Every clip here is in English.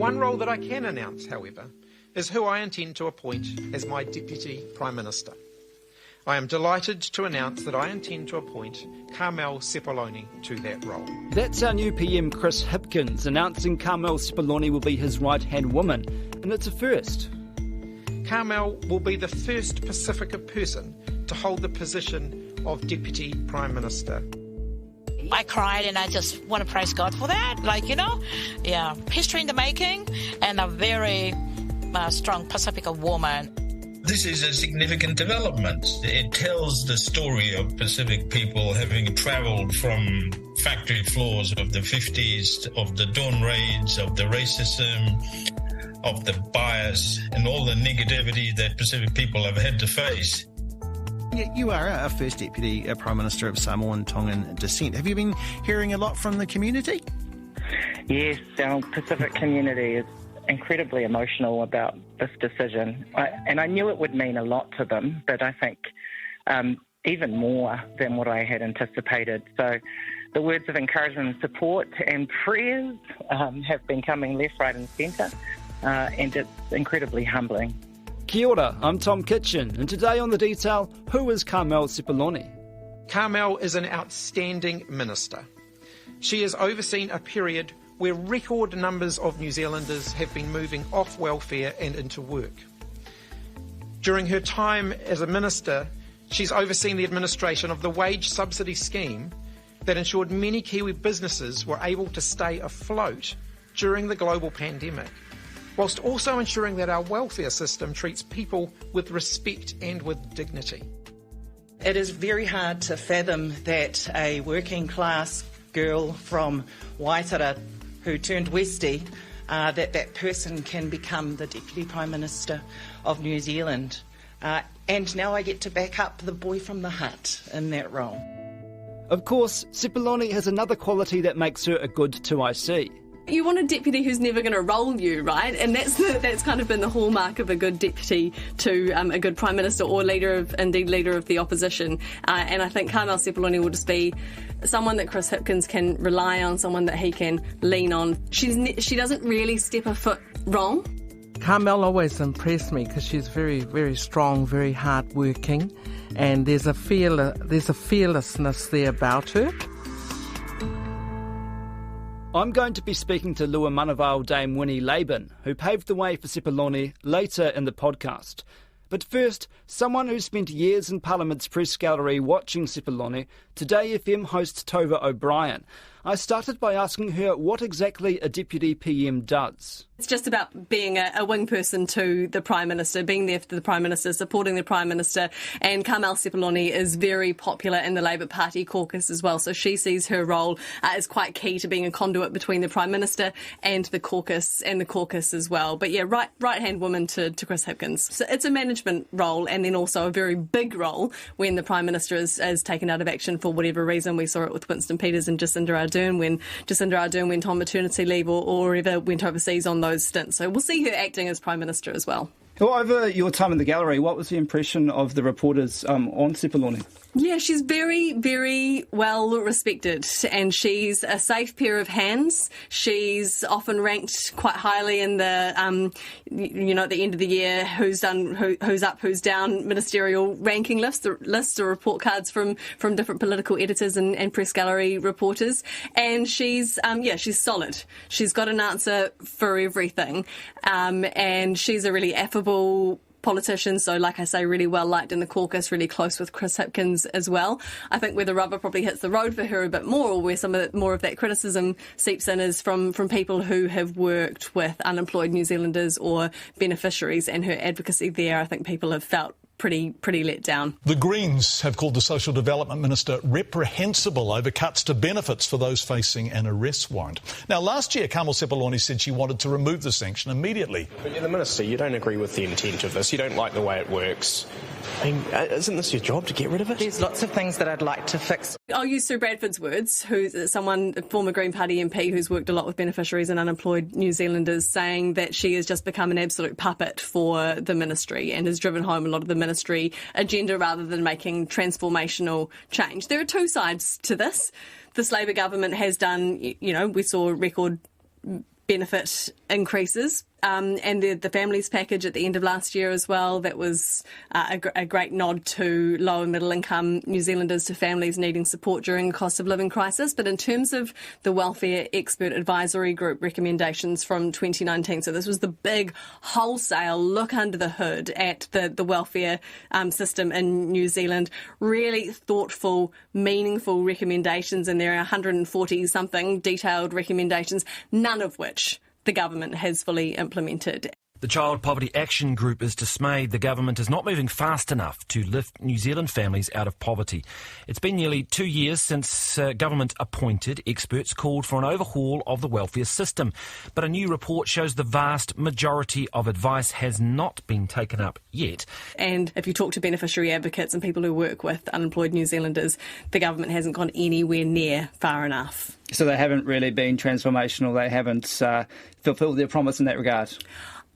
One role that I can announce, however, is who I intend to appoint as my Deputy Prime Minister. I am delighted to announce that I intend to appoint Carmel Sepuloni to that role. That's our new PM Chris Hipkins announcing Carmel Sepuloni will be his right-hand woman, and it's a first. Carmel will be the first Pacifica person to hold the position of Deputy Prime Minister. I cried and I just want to praise God for that. History in the making and a very strong Pacifica woman. This is a significant development. It tells the story of Pacific people having travelled from factory floors of the 50s, of the dawn raids, of the racism, of the bias and all the negativity that Pacific people have had to face. You are a First Deputy Prime Minister of Samoan Tongan descent. Have you been hearing a lot from the community? Yes, our Pacific community is incredibly emotional about this decision. I knew it would mean a lot to them, but I think even more than what I had anticipated. So the words of encouragement and support and prayers have been coming left, right and centre, and it's incredibly humbling. Kia ora, I'm Tom Kitchen, and today on The Detail, who is Carmel Sepuloni? Carmel is an outstanding minister. She has overseen a period where record numbers of New Zealanders have been moving off welfare and into work. During her time as a minister, she's overseen the administration of the wage subsidy scheme that ensured many Kiwi businesses were able to stay afloat during the global pandemic, whilst also ensuring that our welfare system treats people with respect and with dignity. It is very hard to fathom that a working class girl from Waitara who turned Westie, that person can become the Deputy Prime Minister of New Zealand. And now I get to back up the boy from the hut in that role. Of course, Sepuloni has another quality that makes her a good 2IC. You want a deputy who's never going to roll you, right? And that's kind of been the hallmark of a good deputy to a good prime minister or leader of the opposition. And I think Carmel Sepuloni will just be someone that Chris Hipkins can rely on, someone that he can lean on. She doesn't really step a foot wrong. Carmel always impressed me because she's very, very strong, very hard-working, and there's a fearlessness there about her. I'm going to be speaking to Lua Manaval Dame Winnie Laban, who paved the way for Sepuloni later in the podcast. But first, someone who spent years in Parliament's press gallery watching Sepuloni, Today FM host Tova O'Brien. I started by asking her what exactly a Deputy PM does. It's just about being a wing person to the Prime Minister, being there for the Prime Minister, supporting the Prime Minister. And Carmel Sepuloni is very popular in the Labour Party caucus as well. So she sees her role as quite key to being a conduit between the Prime Minister and the caucus as well. But yeah, right-hand woman to Chris Hipkins. So it's a management role and then also a very big role when the Prime Minister is taken out of action for whatever reason. We saw it with Winston Peters and Jacinda Ardern when Jacinda Ardern went on maternity leave or ever went overseas on those stints. So we'll see her acting as Prime Minister as well. Well, over your time in the gallery, what was the impression of the reporters on Sepuloni? Yeah, she's very, very well respected and she's a safe pair of hands. She's often ranked quite highly in the, at the end of the year, who's up, who's down ministerial ranking lists or report cards from different political editors and press gallery reporters. And she's solid. She's got an answer for everything. And she's a really affable politician, so like I say, really well liked in the caucus, really close with Chris Hipkins as well. I think where the rubber probably hits the road for her a bit more, or where more of that criticism seeps in, is from people who have worked with unemployed New Zealanders or beneficiaries, and her advocacy there, I think people have felt pretty let down. The Greens have called the Social Development Minister reprehensible over cuts to benefits for those facing an arrest warrant. Now, last year, Carmel Sepuloni said she wanted to remove the sanction immediately. But you're the Minister, you don't agree with the intent of this, you don't like the way it works. I mean, isn't this your job to get rid of it? There's lots of things that I'd like to fix. I'll use Sue Bradford's words, who's a former Green Party MP who's worked a lot with beneficiaries and unemployed New Zealanders, saying that she has just become an absolute puppet for the ministry and has driven home a lot of the ministry agenda rather than making transformational change. There are two sides to this. This Labour government has done, we saw record benefit increases. And the families package at the end of last year as well, that was a great nod to low and middle income New Zealanders, to families needing support during a cost of living crisis. But in terms of the Welfare Expert Advisory Group recommendations from 2019, so this was the big wholesale look under the hood at the welfare system in New Zealand, really thoughtful, meaningful recommendations, and there are 140 something detailed recommendations, none of which the government has fully implemented. The Child Poverty Action Group is dismayed the government is not moving fast enough to lift New Zealand families out of poverty. It's been nearly 2 years since government-appointed experts called for an overhaul of the welfare system. But a new report shows the vast majority of advice has not been taken up yet. And if you talk to beneficiary advocates and people who work with unemployed New Zealanders, the government hasn't gone anywhere near far enough. So they haven't really been transformational, they haven't fulfilled their promise in that regard?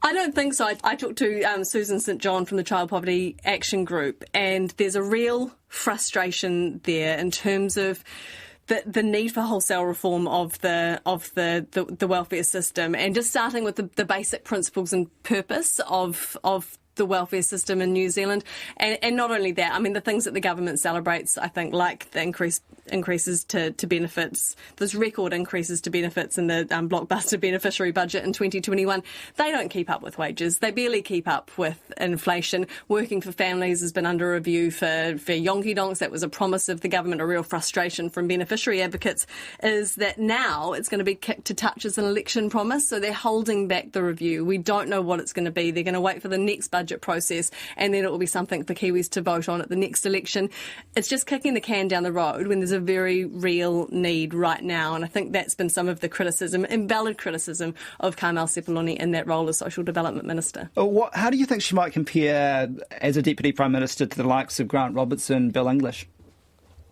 I don't think so. I talked to Susan St John from the Child Poverty Action Group, and there's a real frustration there in terms of the need for wholesale reform of the welfare system, and just starting with the basic principles and purpose of the welfare system in New Zealand. And not only that, I mean, the things that the government celebrates, I think, like the increases to benefits, those record increases to benefits in the blockbuster beneficiary budget in 2021, they don't keep up with wages. They barely keep up with inflation. Working for families has been under review for yonky donks. That was a promise of the government. A real frustration from beneficiary advocates is that now it's going to be kicked to touch as an election promise, so they're holding back the review. We don't know what it's going to be. They're going to wait for the next budget process, and then it will be something for Kiwis to vote on at the next election. It's just kicking the can down the road when there's a very real need right now, and I think that's been some of the criticism, invalid criticism, of Carmel Sepuloni in that role as Social Development Minister. How do you think she might compare as a Deputy Prime Minister to the likes of Grant Robertson, Bill English?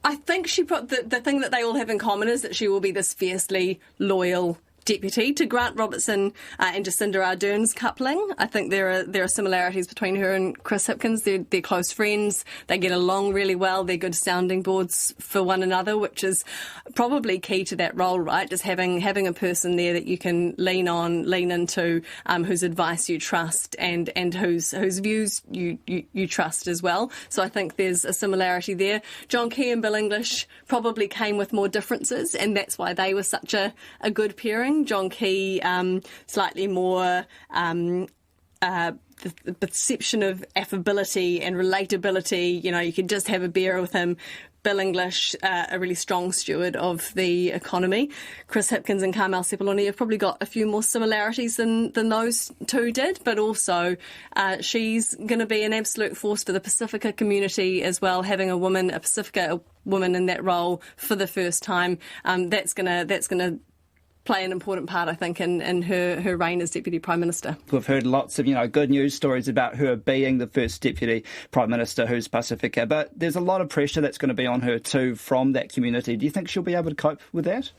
I think the thing that they all have in common is that she will be this fiercely loyal deputy to Grant Robertson and Jacinda Ardern's coupling. I think there are similarities between her and Chris Hipkins. They're close friends. They get along really well. They're good sounding boards for one another, which is probably key to that role, right? Just having a person there that you can lean into, whose advice you trust and whose views you trust as well. So I think there's a similarity there. John Key and Bill English probably came with more differences, and that's why they were such a good pairing. John Key, slightly more the perception of affability and relatability. You know, you could just have a beer with him. Bill English, a really strong steward of the economy. Chris Hipkins and Carmel Sepuloni have probably got a few more similarities than those two did, but also she's going to be an absolute force for the Pacifica community as well, having a Pacifica woman in that role for the first time. That's going to play an important part, I think, in her reign as Deputy Prime Minister. We've heard lots of, good news stories about her being the first Deputy Prime Minister who's Pacifica, but there's a lot of pressure that's going to be on her too from that community. Do you think she'll be able to cope with that?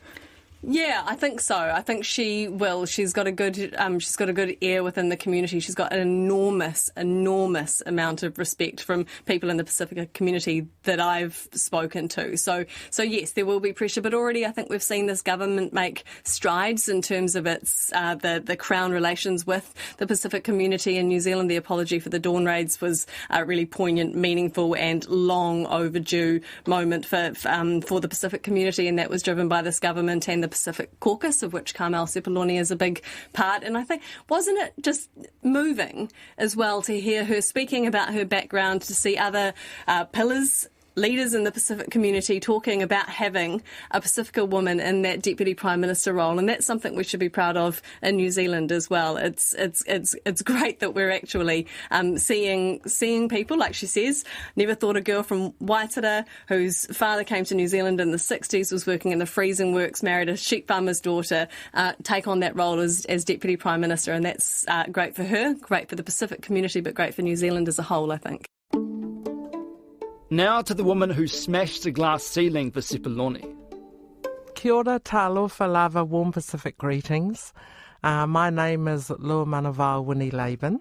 Yeah, I think so. I think she will. She's got a good air within the community. She's got an enormous amount of respect from people in the Pacifica community that I've spoken to. So yes, there will be pressure, but already I think we've seen this government make strides in terms of its the Crown relations with the Pacific community in New Zealand. The apology for the Dawn raids was a really poignant, meaningful, and long overdue moment for the Pacific community, and that was driven by this government and the Pacific Caucus, of which Carmel Sepuloni is a big part. And I think, wasn't it just moving as well to hear her speaking about her background, to see other leaders in the Pacific community talking about having a Pacifica woman in that Deputy Prime Minister role, and that's something we should be proud of in New Zealand as well. It's great that we're actually seeing people, like she says, never thought a girl from Waitara whose father came to New Zealand in the 60s, was working in the freezing works, married a sheep farmer's daughter, take on that role as Deputy Prime Minister, and that's great for her, great for the Pacific community, but great for New Zealand as a whole, I think. Now to the woman who smashed the glass ceiling for Sepuloni. Kia ora, talofa lava, warm Pacific greetings. My name is Lua Manawao Winnie Laban,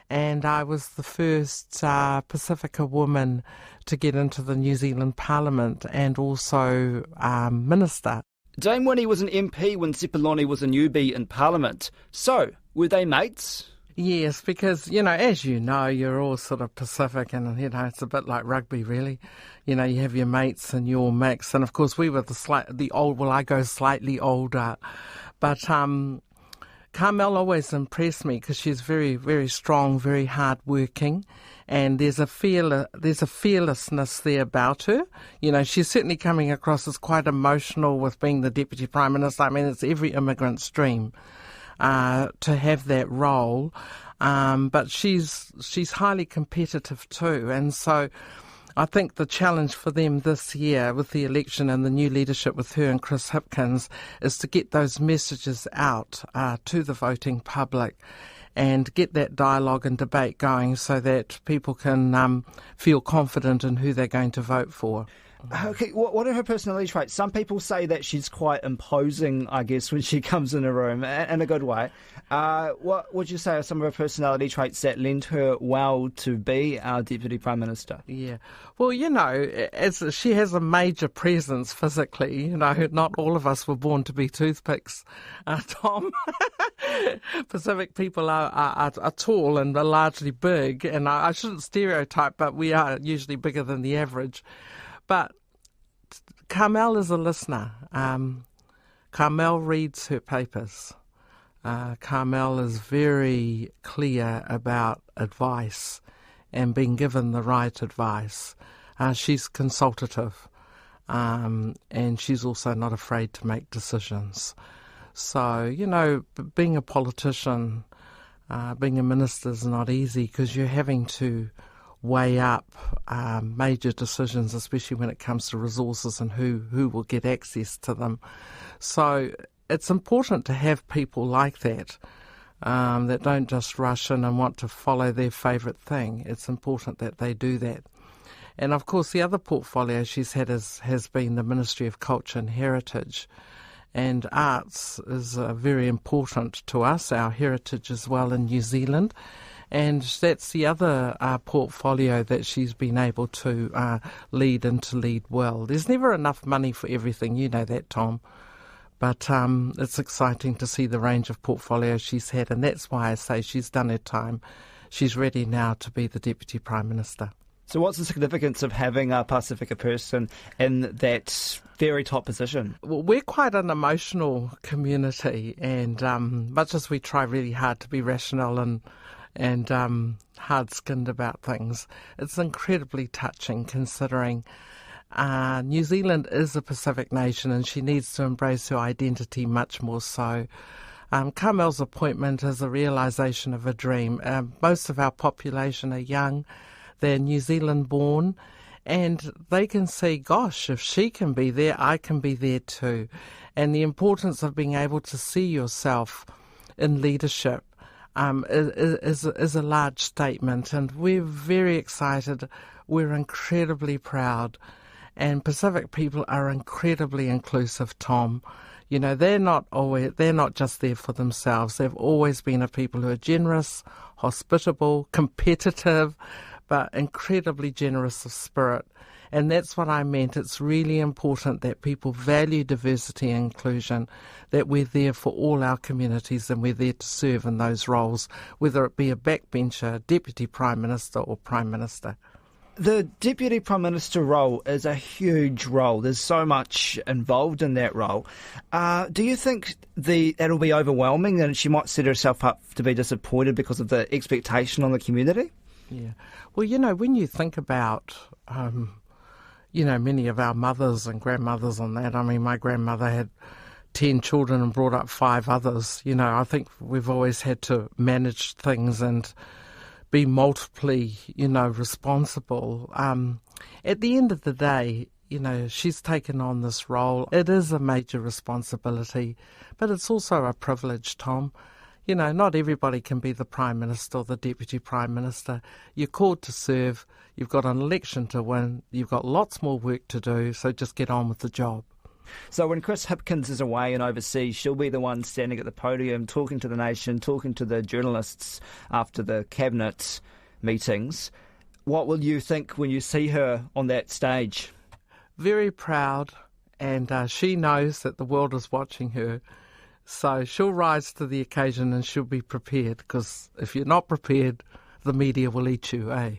and I was the first Pacifica woman to get into the New Zealand Parliament and also Minister. Dame Winnie was an MP when Sepuloni was a newbie in Parliament. So, were they mates? Yes, because, as you know, you're all sort of Pacific and, it's a bit like rugby, really. You have your mates and your mix. And, of course, we were the old, well, I go slightly older. But Carmel always impressed me because she's very, very strong, very hard-working. And there's a fearlessness there about her. She's certainly coming across as quite emotional with being the Deputy Prime Minister. I mean, it's every immigrant's dream to have that role, but she's highly competitive too, and so I think the challenge for them this year with the election and the new leadership with her and Chris Hipkins is to get those messages out to the voting public and get that dialogue and debate going so that people can feel confident in who they're going to vote for. Okay, what are her personality traits? Some people say that she's quite imposing, I guess, when she comes in a room, in a good way. What would you say are some of her personality traits that lend her well to be our Deputy Prime Minister? Yeah. Well, she has a major presence physically. Not all of us were born to be toothpicks, Tom. Pacific people are tall and are largely big, and I shouldn't stereotype, but we are usually bigger than the average. But Carmel is a listener. Carmel reads her papers. Carmel is very clear about advice and being given the right advice. She's consultative, and she's also not afraid to make decisions. So, being a politician, being a minister is not easy because you're having to weigh up major decisions, especially when it comes to resources and who will get access to them. So it's important to have people like that that don't just rush in and want to follow their favourite thing. It's important that they do that. And of course the other portfolio she's had has been the Ministry of Culture and Heritage. And arts is very important to us, our heritage as well in New Zealand. And that's the other portfolio that she's been able to lead and to lead well. There's never enough money for everything, you know that, Tom. But it's exciting to see the range of portfolios she's had, and that's why I say she's done her time. She's ready now to be the Deputy Prime Minister. So what's the significance of having a Pacifica person in that very top position? Well, we're quite an emotional community, and much as we try really hard to be rational and hard-skinned about things, it's incredibly touching considering New Zealand is a Pacific nation and she needs to embrace her identity much more so. Carmel's appointment is a realisation of a dream. Most of our population are young, they're New Zealand born, and they can see, gosh, if she can be there, I can be there too. And the importance of being able to see yourself in leadership is a large statement, and we're very excited. We're incredibly proud, and Pacific people are incredibly inclusive, Tom. They're not just there for themselves. They've always been a people who are generous, hospitable, competitive, but incredibly generous of spirit. And that's what I meant. It's really important that people value diversity and inclusion, that we're there for all our communities and we're there to serve in those roles, whether it be a backbencher, Deputy Prime Minister or Prime Minister. The Deputy Prime Minister role is a huge role. There's so much involved in that role. Do you think that'll be overwhelming and she might set herself up to be disappointed because of the expectation on the community? Yeah. Well, when you think about many of our mothers and grandmothers on that. I mean, my grandmother had 10 children and brought up 5 others. I think we've always had to manage things and be multiply, responsible. At the end of the day, she's taken on this role. It is a major responsibility, but it's also a privilege, Tom. Not everybody can be the Prime Minister or the Deputy Prime Minister. You're called to serve. You've got an election to win. You've got lots more work to do, so just get on with the job. So when Chris Hipkins is away and overseas, she'll be the one standing at the podium, talking to the nation, talking to the journalists after the cabinet meetings. What will you think when you see her on that stage? Very proud and she knows that the world is watching her. So she'll rise to the occasion and she'll be prepared, because if you're not prepared, the media will eat you, eh?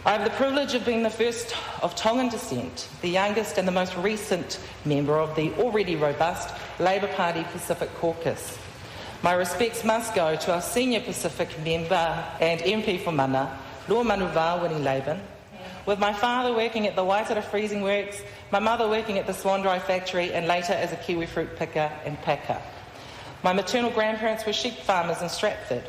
I have the privilege of being the first of Tongan descent, the youngest and the most recent member of the already robust Labour Party Pacific Caucus. My respects must go to our senior Pacific member and MP for Mana, Lua Manuvao Winnie Laban. With my father working at the Waitara Freezing Works, my mother working at the Swan Dry Factory, and later as a kiwi fruit picker and packer. My maternal grandparents were sheep farmers in Stratford.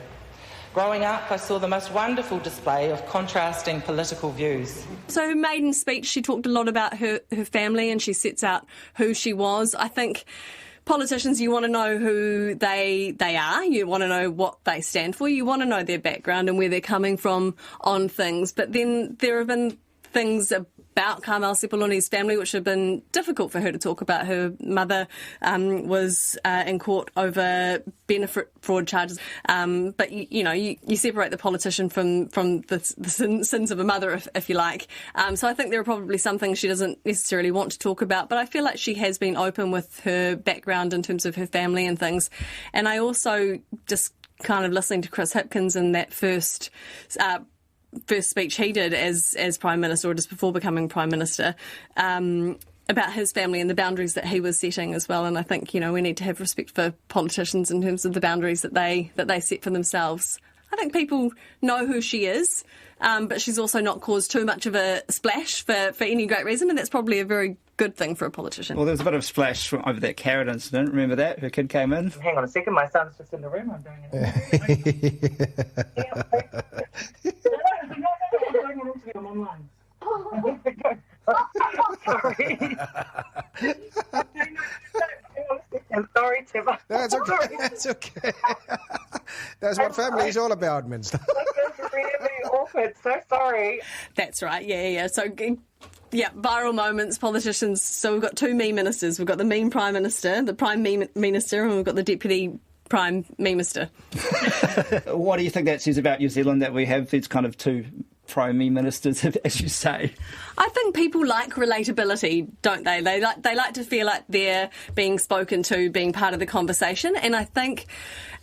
Growing up, I saw the most wonderful display of contrasting political views. So her maiden speech, she talked a lot about her family, and she sets out who she was. I think politicians, you want to know who they are, you want to know what they stand for, you want to know their background and where they're coming from on things. But then there have been things about Carmel Sepuloni's family which have been difficult for her to talk about. Her mother was in court over benefit fraud charges. But, you separate the politician from the sins of a mother, if you like. So I think there are probably some things she doesn't necessarily want to talk about, but I feel like she has been open with her background in terms of her family and things. And I also just kind of listening to Chris Hipkins in that first speech he did as Prime Minister, or just before becoming Prime Minister, about his family and the boundaries that he was setting as well. And I think, we need to have respect for politicians in terms of the boundaries that they set for themselves. I think people know who she is, but she's also not caused too much of a splash for any great reason, and that's probably a very good thing for a politician. Well, there was a bit of splash over that carrot incident. Remember that? Her kid came in. Hang on a second, my son's just in the room. I'm doing it. I'm online. Sorry. I'm sorry, Tim. That's okay. That's okay. That's what family is all about, Minster. That's really awkward. So sorry. That's right. Yeah. So, viral moments, politicians. So we've got two meme ministers. We've got the meme Prime Minister, the Prime meme Minister, and we've got the Deputy Prime Minister. What do you think that says about New Zealand, that we have these kind of two Prime Ministers, as you say? I think people like relatability, don't they? They like to feel like they're being spoken to, being part of the conversation. And I think,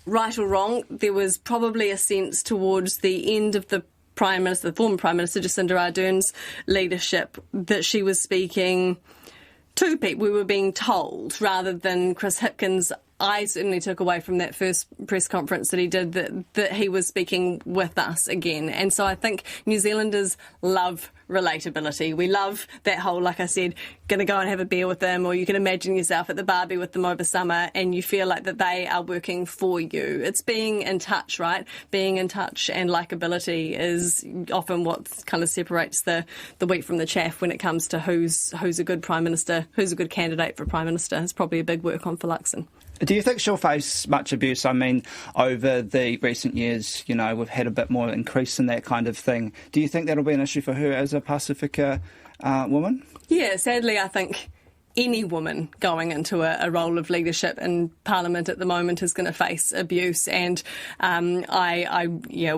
right or wrong, there was probably a sense towards the end of the Prime Minister, the former Prime Minister Jacinda Ardern's leadership, that she was speaking to people. We were being told, rather than Chris Hipkins. I certainly took away from that first press conference that he did that he was speaking with us again. And so I think New Zealanders love relatability. We love that whole, like I said, going to go and have a beer with them, or you can imagine yourself at the barbie with them over summer and you feel like that they are working for you. It's being in touch, right? Being in touch and likeability is often what kind of separates the wheat from the chaff when it comes to who's a good Prime Minister, who's a good candidate for Prime Minister. It's probably a big work on for Luxon. Do you think she'll face much abuse? I mean, over the recent years, we've had a bit more increase in that kind of thing. Do you think that'll be an issue for her as a Pacifica woman? Yeah, sadly, I think any woman going into a role of leadership in Parliament at the moment is going to face abuse, and I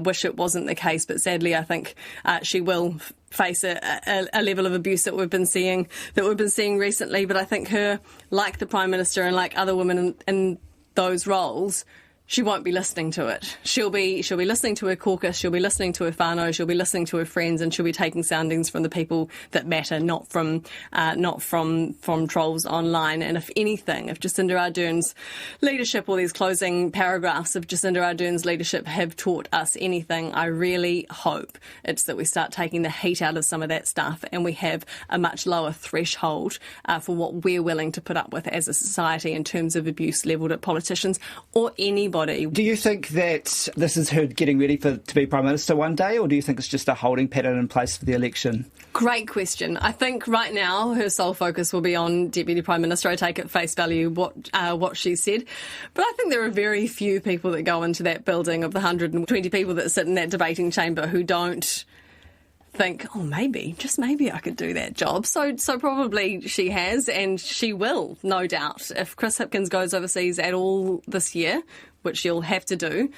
wish it wasn't the case, but sadly I think she will face a level of abuse that we've been seeing recently. But I think her, like the Prime Minister and like other women in those roles, she won't be listening to it. She'll be listening to her caucus, she'll be listening to her whānau, she'll be listening to her friends, and she'll be taking soundings from the people that matter, not from trolls online. And if anything, if Jacinda Ardern's leadership, or these closing paragraphs of Jacinda Ardern's leadership have taught us anything, I really hope it's that we start taking the heat out of some of that stuff, and we have a much lower threshold for what we're willing to put up with as a society in terms of abuse levelled at politicians or anybody. Do you think that this is her getting ready to be Prime Minister one day, or do you think it's just a holding pattern in place for the election? Great question. I think right now her sole focus will be on Deputy Prime Minister. I take at face value what she said. But I think there are very few people that go into that building, of the 120 people that sit in that debating chamber, who don't think, just maybe I could do that job. So probably she has, and she will, no doubt. If Chris Hipkins goes overseas at all this year, which she'll have to do,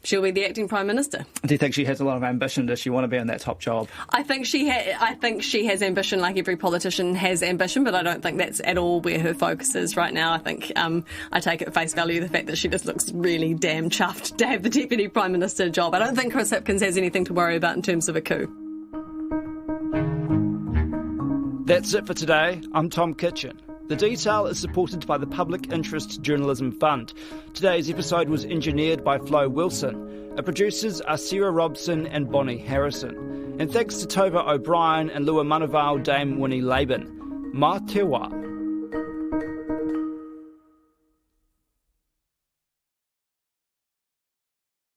she'll be the acting Prime Minister. Do you think she has a lot of ambition? Does she want to be in that top job? I think she has ambition, like every politician has ambition, but I don't think that's at all where her focus is right now. I think I take at face value the fact that she just looks really damn chuffed to have the Deputy Prime Minister job. I don't think Chris Hipkins has anything to worry about in terms of a coup. That's it for today. I'm Tom Kitchen. The Detail is supported by the Public Interest Journalism Fund. Today's episode was engineered by Flo Wilson. Our producers are Sarah Robson and Bonnie Harrison. And thanks to Tova O'Brien and Lua Manaval Dame Winnie Laban. Mā te wā.